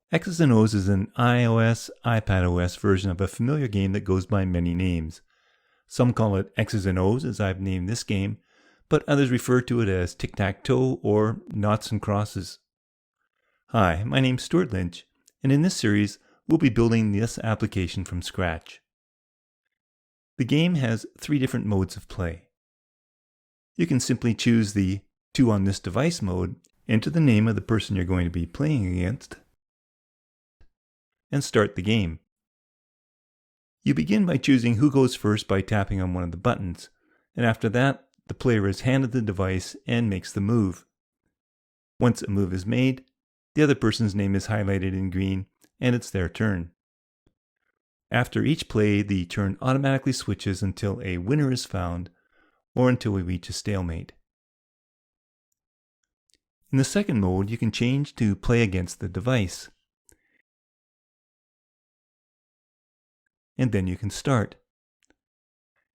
X's and O's is an iOS, iPadOS version of a familiar game that goes by many names. Some call it X's and O's, as I've named this game, but others refer to it as Tic-Tac-Toe or Noughts and Crosses. Hi, my name's Stuart Lynch, and in this series, we'll be building this application from scratch. The game has 3 different modes of play. You can simply choose the 2 on this device mode, enter the name of the person you're going to be playing against, and start the game. You begin by choosing who goes first by tapping on one of the buttons, and after that, the player is handed the device and makes the move. Once a move is made, the other person's name is highlighted in green, and it's their turn. After each play, the turn automatically switches until a winner is found, or until we reach a stalemate. In the second mode, you can change to play against the device. And then you can start.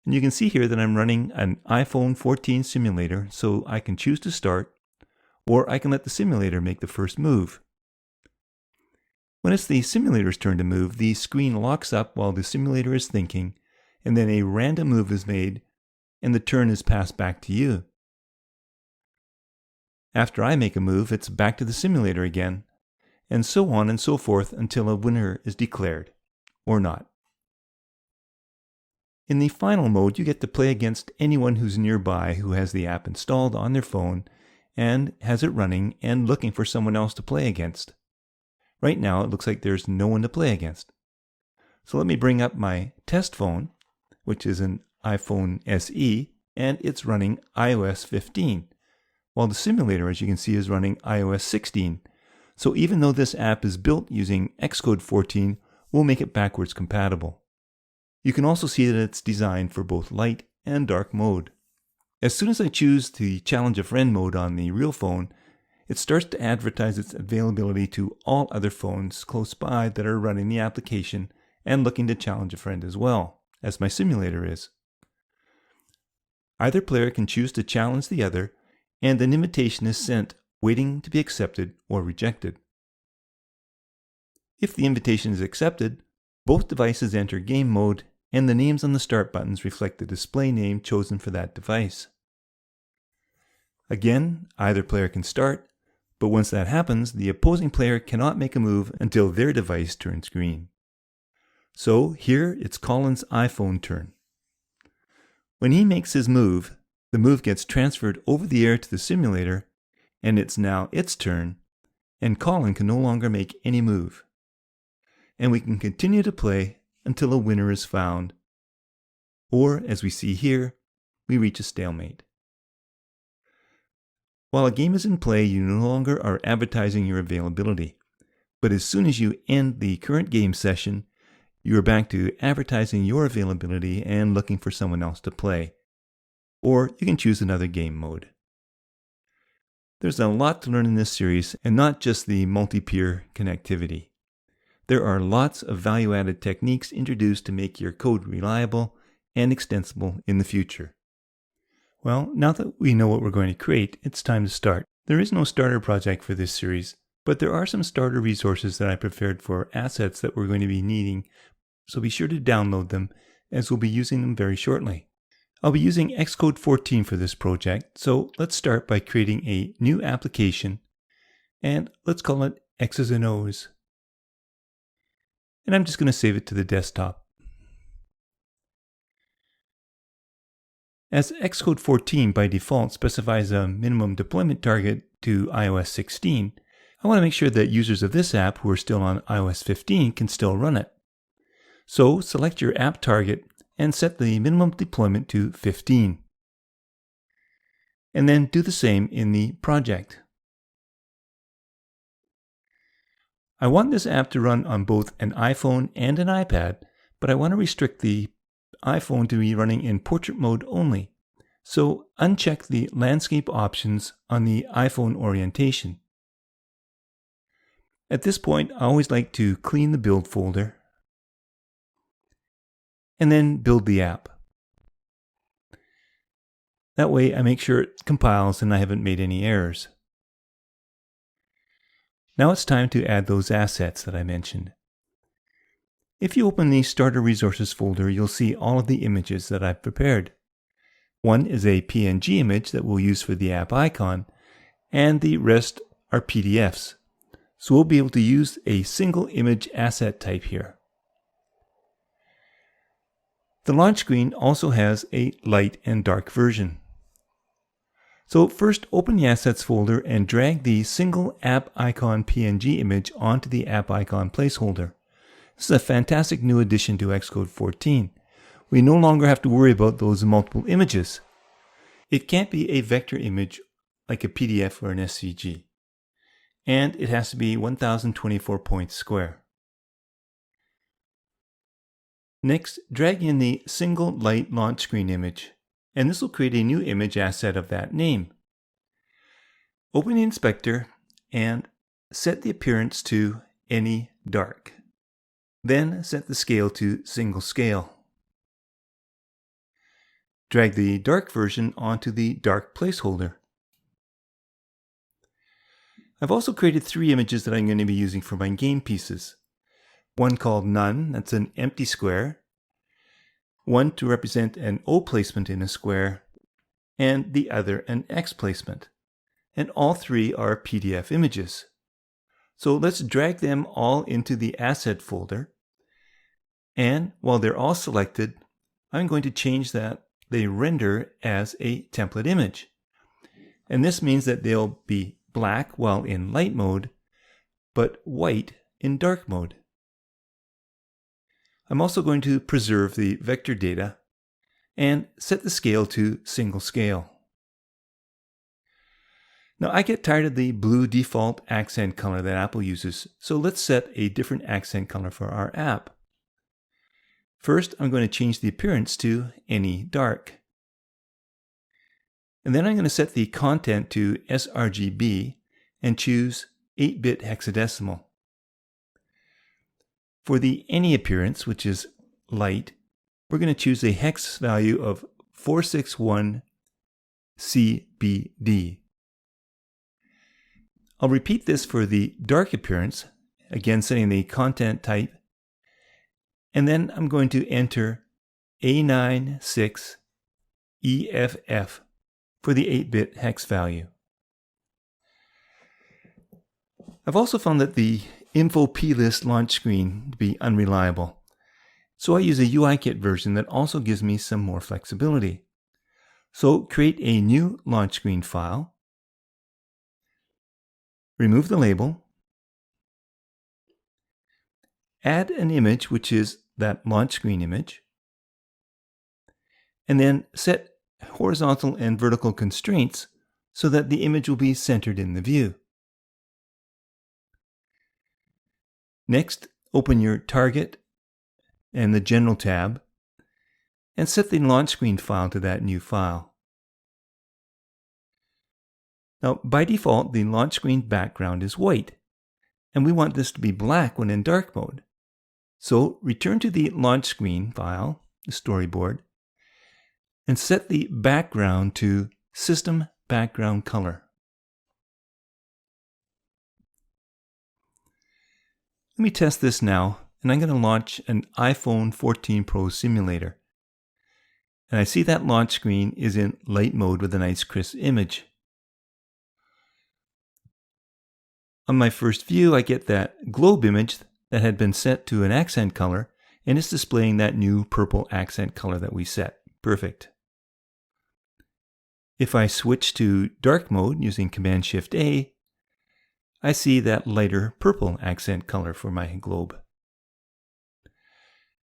And you can see here that I'm running an iPhone 14 simulator, so I can choose to start, or I can let the simulator make the first move. When it's the simulator's turn to move, the screen locks up while the simulator is thinking, and then a random move is made, and the turn is passed back to you. After I make a move, it's back to the simulator again, and so on and so forth until a winner is declared, or not. In the final mode, you get to play against anyone who's nearby who has the app installed on their phone and has it running and looking for someone else to play against. Right now, it looks like there's no one to play against. So let me bring up my test phone, which is an iPhone SE, and it's running iOS 15, while the simulator, as you can see, is running iOS 16. So even though this app is built using Xcode 14, we'll make it backwards compatible. You can also see that it's designed for both light and dark mode. As soon as I choose the Challenge a Friend mode on the real phone, it starts to advertise its availability to all other phones close by that are running the application and looking to challenge a friend as well, as my simulator is. Either player can choose to challenge the other, and an invitation is sent waiting to be accepted or rejected. If the invitation is accepted, both devices enter game mode, and the names on the start buttons reflect the display name chosen for that device. Again, either player can start, but once that happens, the opposing player cannot make a move until their device turns green. So here it's Colin's iPhone turn. When he makes his move, the move gets transferred over the air to the simulator, and it's now its turn, and Colin can no longer make any move. And we can continue to play until a winner is found, or, as we see here, we reach a stalemate. While a game is in play, you no longer are advertising your availability, but as soon as you end the current game session, you are back to advertising your availability and looking for someone else to play, or you can choose another game mode. There's a lot to learn in this series, and not just the multi-peer connectivity. There are lots of value-added techniques introduced to make your code reliable and extensible in the future. Well, now that we know what we're going to create, it's time to start. There is no starter project for this series, but there are some starter resources that I prepared for assets that we're going to be needing, so be sure to download them, as we'll be using them very shortly. I'll be using Xcode 14 for this project, so let's start by creating a new application, and let's call it X's and O's. And I'm just going to save it to the desktop. As Xcode 14 by default specifies a minimum deployment target to iOS 16, I want to make sure that users of this app who are still on iOS 15 can still run it. So select your app target and set the minimum deployment to 15. And then do the same in the project. I want this app to run on both an iPhone and an iPad, but I want to restrict the iPhone to be running in portrait mode only. So uncheck the landscape options on the iPhone orientation. At this point, I always like to clean the build folder and then build the app. That way I make sure it compiles and I haven't made any errors. Now it's time to add those assets that I mentioned. If you open the Starter Resources folder, you'll see all of the images that I've prepared. One is a PNG image that we'll use for the app icon, and the rest are PDFs. So we'll be able to use a single image asset type here. The launch screen also has a light and dark version. So first, open the Assets folder and drag the single app icon PNG image onto the app icon placeholder. This is a fantastic new addition to Xcode 14. We no longer have to worry about those multiple images. It can't be a vector image like a PDF or an SVG. And it has to be 1024 points square. Next, drag in the single light launch screen image, and this will create a new image asset of that name. Open the inspector and set the appearance to any dark. Then set the scale to single scale. Drag the dark version onto the dark placeholder. I've also created 3 images that I'm going to be using for my game pieces. One called None, that's an empty square. One to represent an O placement in a square, and the other an X placement. And all 3 are PDF images. So let's drag them all into the Asset folder. And while they're all selected, I'm going to change that they render as a template image. And this means that they'll be black while in light mode, but white in dark mode. I'm also going to preserve the vector data and set the scale to single scale. Now I get tired of the blue default accent color that Apple uses, so let's set a different accent color for our app. First, I'm going to change the appearance to any dark. And then I'm going to set the content to sRGB and choose 8-bit hexadecimal. For the any appearance, which is light, we're going to choose a hex value of 461 CBD. I'll repeat this for the dark appearance, again setting the content type, and then I'm going to enter A96EFF for the 8-bit hex value. I've also found that the info plist launch screen to be unreliable, so I use a UIKit version that also gives me some more flexibility. So create a new launch screen file, remove the label, add an image which is that launch screen image, and then set horizontal and vertical constraints so that the image will be centered in the view. Next, open your Target and the General tab and set the launch screen file to that new file. Now, by default, the launch screen background is white, and we want this to be black when in dark mode. So return to the launch screen file, the storyboard, and set the background to System Background Color. Let me test this now, and I'm going to launch an iPhone 14 Pro simulator. And I see that launch screen is in light mode with a nice crisp image. On my first view, I get that globe image that had been set to an accent color, and it's displaying that new purple accent color that we set. Perfect. If I switch to dark mode using Command-Shift-A, I see that lighter purple accent color for my globe.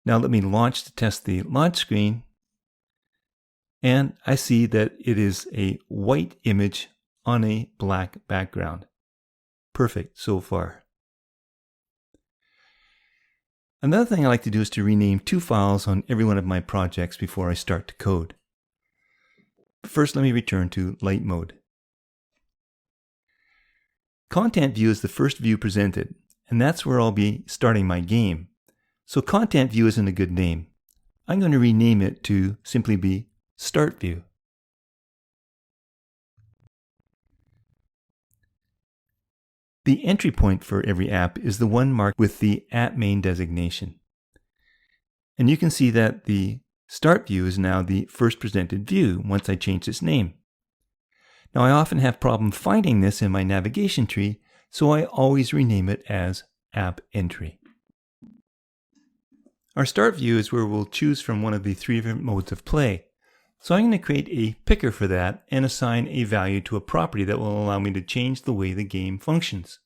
Now let me launch to test the launch screen, and I see that it is a white image on a black background. Perfect so far. Another thing I like to do is to rename 2 files on every one of my projects before I start to code. First, let me return to light mode. Content view is the first view presented, and that's where I'll be starting my game. So content view isn't a good name. I'm going to rename it to simply be Start View. The entry point for every app is the one marked with the app main designation. And you can see that the Start view is now the first presented view once I change its name. Now I often have problem finding this in my navigation tree, so I always rename it as App Entry. Our Start view is where we'll choose from one of the three different modes of play. So I'm going to create a picker for that and assign a value to a property that will allow me to change the way the game functions.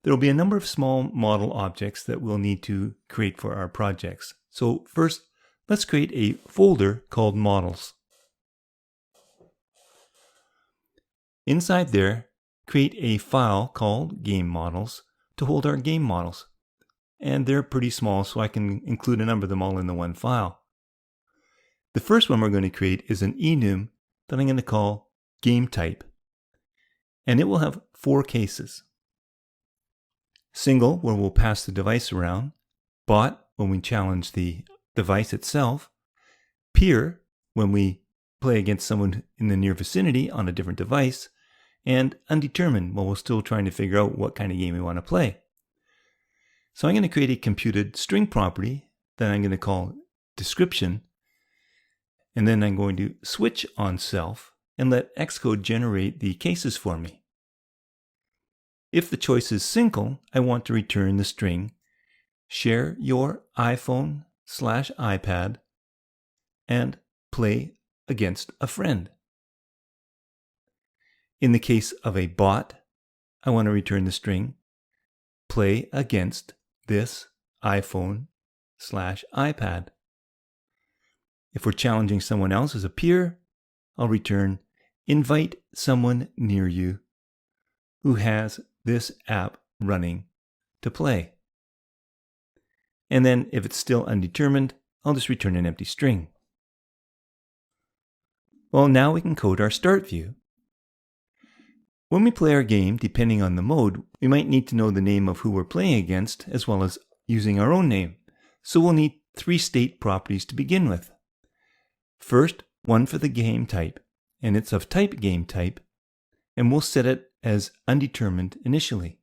There will be a number of small model objects that we'll need to create for our projects. So first, let's create a folder called Models. Inside there, create a file called Game Models to hold our game models. And they're pretty small, so I can include a number of them all in the one file. The first one we're going to create is an enum that I'm going to call Game Type. And it will have 4 cases. Single, where we'll pass the device around. Bot, when we challenge the device itself. Peer, when we play against someone in the near vicinity on a different device. And undetermined, while we're still trying to figure out what kind of game we want to play. So I'm going to create a computed string property that I'm going to call description. And then I'm going to switch on self and let Xcode generate the cases for me. If the choice is single, I want to return the string share your iPhone/iPad and play against a friend. In the case of a bot, I want to return the string play against this iPhone/iPad. If we're challenging someone else as a peer, I'll return invite someone near you who has this app running to play. And then if it's still undetermined, I'll just return an empty string. Well, now we can code our Start view. When we play our game, depending on the mode, we might need to know the name of who we're playing against, as well as using our own name. So we'll need 3 state properties to begin with. First, one for the game type, and it's of type game type, and we'll set it as undetermined initially.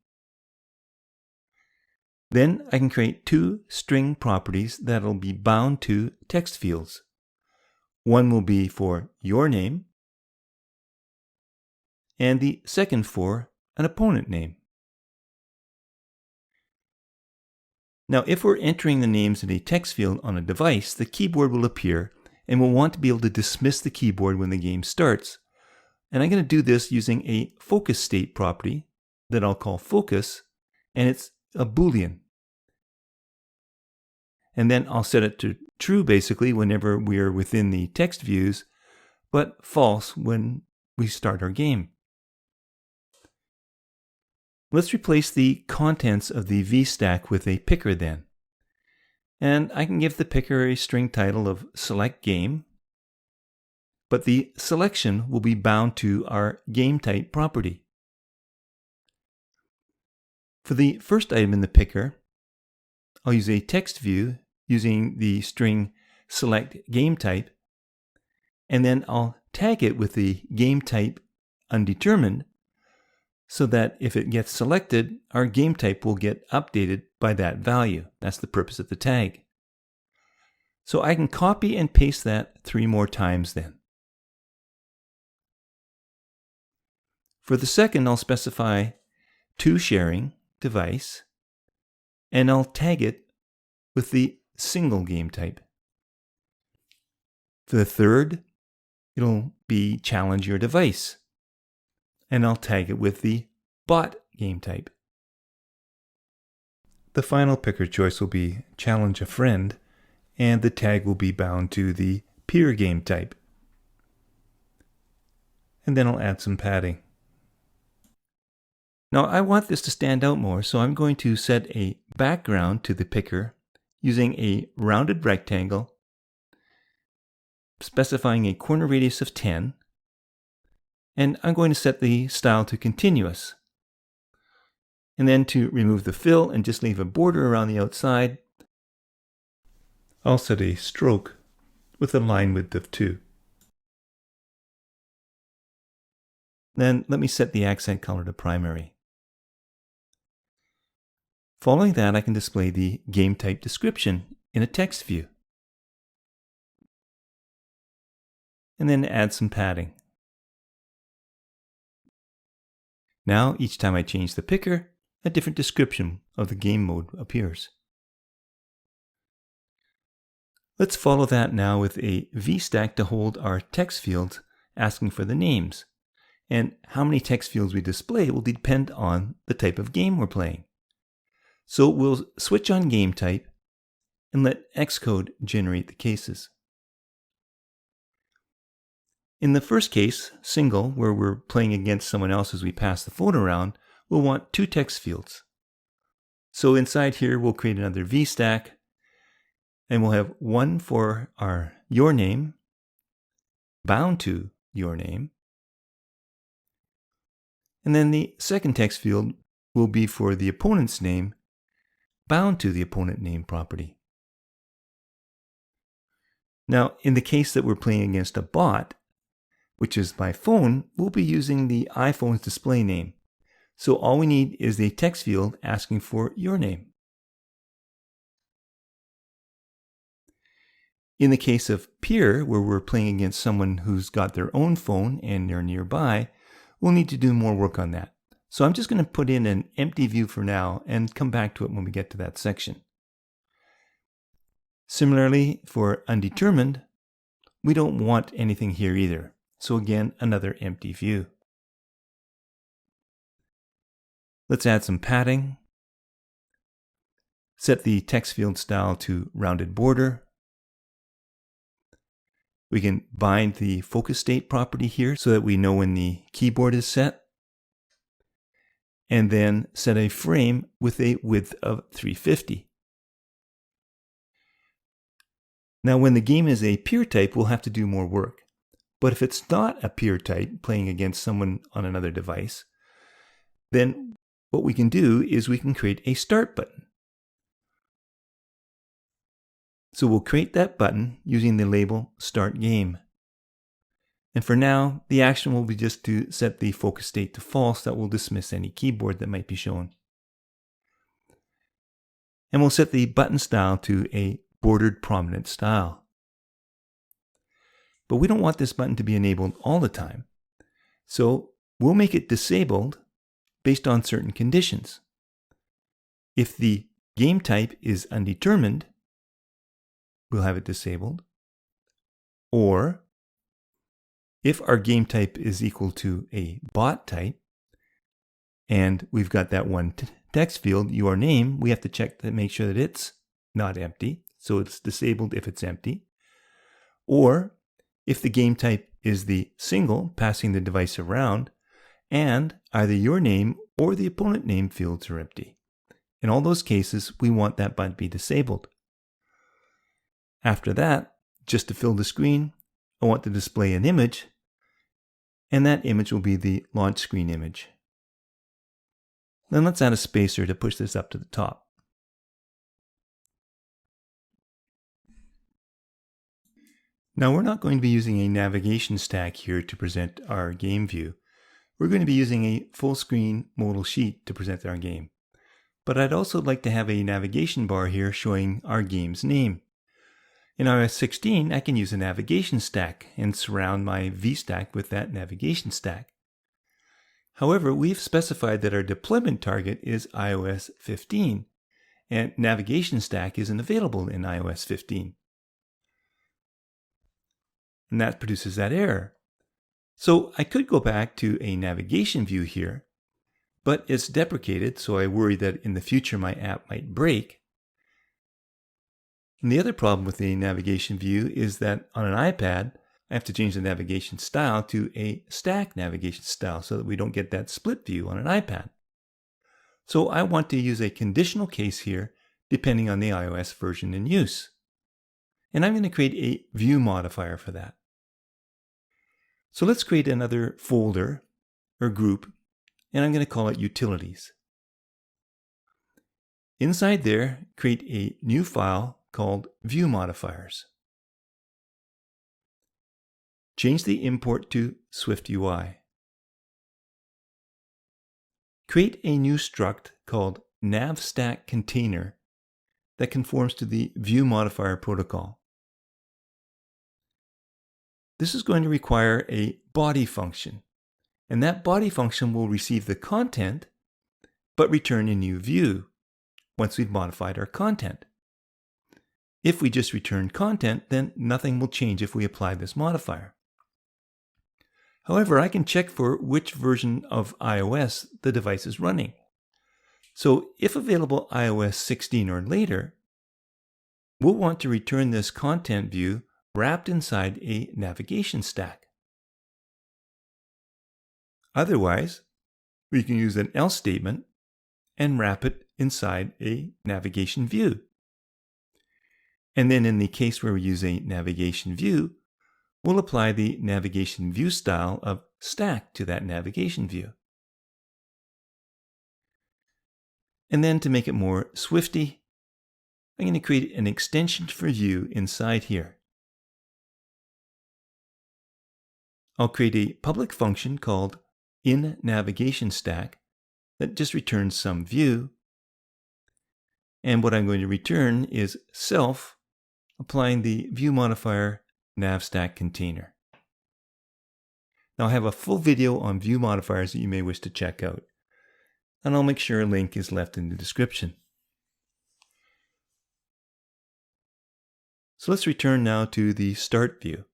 Then I can create 2 string properties that'll be bound to text fields. One will be for your name, and the second for an opponent name. Now, if we're entering the names in a text field on a device, the keyboard will appear, and we'll want to be able to dismiss the keyboard when the game starts. And I'm going to do this using a focus state property that I'll call focus, and it's a Boolean. And then I'll set it to true basically whenever we're within the text views, but false when we start our game. Let's replace the contents of the VStack with a picker then. And I can give the picker a string title of select game, but the selection will be bound to our game type property. For the first item in the picker, I'll use a text view using the string select game type, and then I'll tag it with the game type undetermined, so that if it gets selected, our game type will get updated by that value. That's the purpose of the tag. So I can copy and paste that 3 more times then. For the second, I'll specify to sharing device, and I'll tag it with the single game type. For the third, it'll be challenge your device, and I'll tag it with the bot game type. The final picker choice will be challenge a friend, and the tag will be bound to the peer game type. And then I'll add some padding. Now I want this to stand out more, so I'm going to set a background to the picker using a rounded rectangle, specifying a corner radius of 10, and I'm going to set the style to continuous. And then to remove the fill and just leave a border around the outside, I'll set a stroke with a line width of 2. Then let me set the accent color to primary. Following that, I can display the game type description in a text view. And then add some padding. Now, each time I change the picker, a different description of the game mode appears. Let's follow that now with a VStack to hold our text fields asking for the names. And how many text fields we display will depend on the type of game we're playing. So we'll switch on game type and let Xcode generate the cases. In the first case, single, where we're playing against someone else as we pass the phone around, we'll want 2 text fields. So inside here, we'll create another VStack, and we'll have one for our your name, bound to your name. And then the second text field will be for the opponent's name, bound to the opponent name property. Now, in the case that we're playing against a bot, which is my phone, we'll be using the iPhone's display name. So all we need is the text field asking for your name. In the case of peer, where we're playing against someone who's got their own phone and they're nearby, we'll need to do more work on that. So I'm just going to put in an empty view for now and come back to it when we get to that section. Similarly, for undetermined, we don't want anything here either. So again, another empty view. Let's add some padding. Set the text field style to rounded border. We can bind the focus state property here so that we know when the keyboard is set. And then set a frame with a width of 350. Now when the game is a peer type, we'll have to do more work. But if it's not a peer type, playing against someone on another device, then what we can do is we can create a start button. So we'll create that button using the label Start Game. And for now, the action will be just to set the focus state to false. That will dismiss any keyboard that might be shown. And we'll set the button style to a bordered prominent style. But we don't want this button to be enabled all the time. So we'll make it disabled based on certain conditions. If the game type is undetermined, we'll have it disabled. Or if our game type is equal to a bot type, and we've got that one text field, your name, we have to check to make sure that it's not empty. So it's disabled if it's empty. Or if the game type is the single, passing the device around, and either your name or the opponent name fields are empty. In all those cases, we want that button to be disabled. After that, just to fill the screen, I want to display an image, and that image will be the launch screen image. Then let's add a spacer to push this up to the top. Now we're not going to be using a navigation stack here to present our game view. We're going to be using a full screen modal sheet to present our game. But I'd also like to have a navigation bar here showing our game's name. In iOS 16, I can use a navigation stack and surround my VStack with that navigation stack. However, we've specified that our deployment target is iOS 15, and navigation stack isn't available in iOS 15. And that produces that error. So I could go back to a navigation view here, but it's deprecated, so I worry that in the future my app might break. And the other problem with the navigation view is that on an iPad, I have to change the navigation style to a stack navigation style so that we don't get that split view on an iPad. So I want to use a conditional case here depending on the iOS version in use. And I'm going to create a view modifier for that. So let's create another folder or group, and I'm going to call it Utilities. Inside there, create a new file called View Modifiers. Change the import to SwiftUI. Create a new struct called nav stack container that conforms to the View Modifier protocol. This is going to require a body function, and that body function will receive the content but return a new view once we've modified our content. If we just return content, then nothing will change if we apply this modifier. However, I can check for which version of iOS the device is running. So if available iOS 16 or later, we'll want to return this content view wrapped inside a navigation stack. Otherwise, we can use an else statement and wrap it inside a navigation view. And then in the case where we use a navigation view, we'll apply the navigation view style of stack to that navigation view. And then to make it more swifty, I'm going to create an extension for view inside here. I'll create a public function called inNavigationStack that just returns some view. And what I'm going to return is self, applying the view modifier navStack container. Now I have a full video on view modifiers that you may wish to check out, and I'll make sure a link is left in the description. So let's return now to the start view.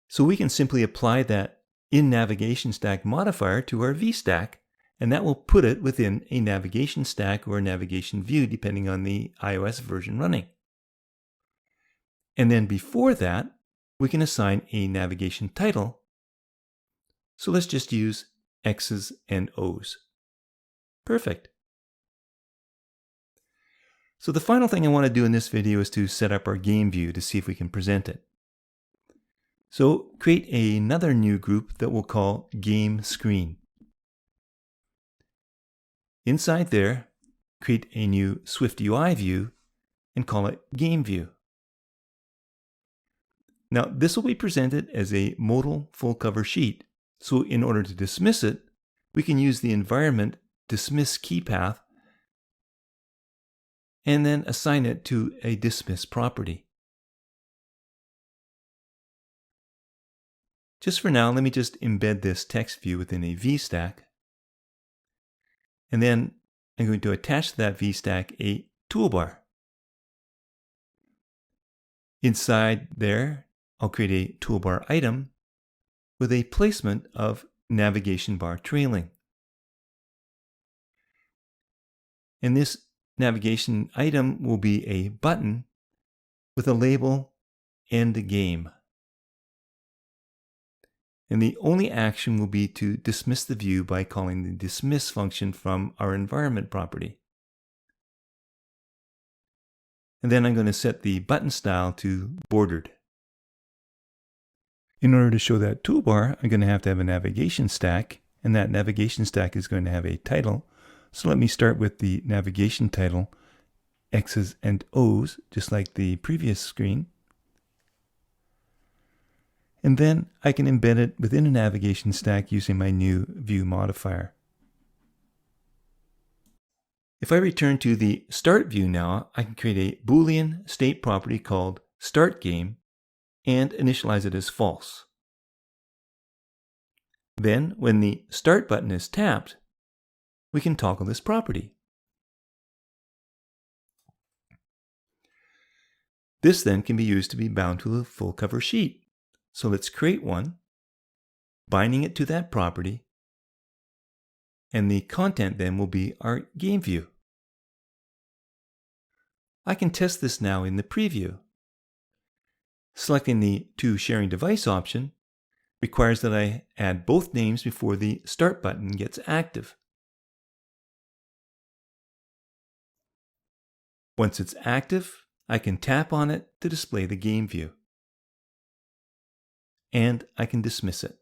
So we can simply apply that inNavigationStack modifier to our vStack, and that will put it within a navigation stack or a navigation view depending on the iOS version running. And then before that, we can assign a navigation title. So let's just use X's and O's. Perfect. So the final thing I want to do in this video is to set up our game view to see if we can present it. So create another new group that we'll call Game Screen. Inside there, create a new SwiftUI view and call it Game View. Now this will be presented as a modal full cover sheet. So in order to dismiss it, we can use the environment dismiss key path and then assign it to a dismiss property. Just for now, let me just embed this text view within a vStack. And then I'm going to attach to that vStack a toolbar. Inside there, I'll create a toolbar item with a placement of navigation bar trailing. And this navigation item will be a button with a label End Game. And the only action will be to dismiss the view by calling the dismiss function from our environment property. And then I'm going to set the button style to bordered. In order to show that toolbar, I'm going to have a navigation stack, and that navigation stack is going to have a title. So let me start with the navigation title, X's and O's, just like the previous screen. And then I can embed it within a navigation stack using my new view modifier. If I return to the start view now, I can create a Boolean state property called startGame and initialize it as false. Then, when the start button is tapped, we can toggle this property. This then can be used to be bound to a full cover sheet. So let's create one, binding it to that property, and the content then will be our game view. I can test this now in the preview. Selecting the To Sharing Device option requires that I add both names before the Start button gets active. Once it's active, I can tap on it to display the game view. And I can dismiss it.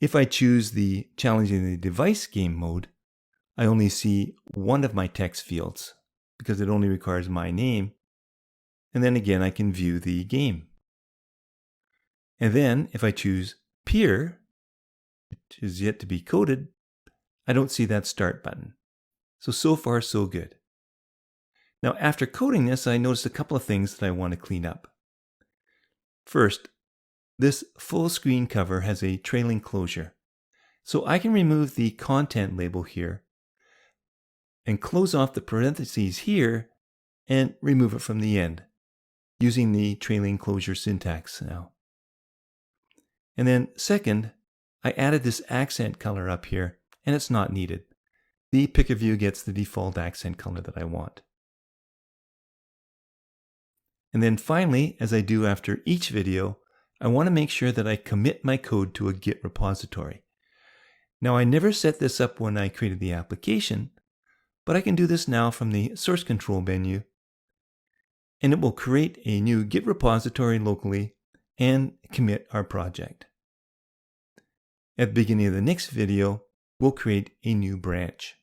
If I choose the Challenging the Device game mode, I only see one of my text fields because it only requires my name. And then again, I can view the game. And then if I choose Peer, which is yet to be coded, I don't see that start button. So far, so good. Now, after coding this, I noticed a couple of things that I want to clean up. First, this full screen cover has a trailing closure. So I can remove the content label here and close off the parentheses here and remove it from the end using the trailing closure syntax now. And then second, I added this accent color up here, and it's not needed. The picker view gets the default accent color that I want. And then finally, as I do after each video, I want to make sure that I commit my code to a Git repository. Now, I never set this up when I created the application, but I can do this now from the source control menu, and it will create a new Git repository locally and commit our project. At the beginning of the next video, we'll create a new branch.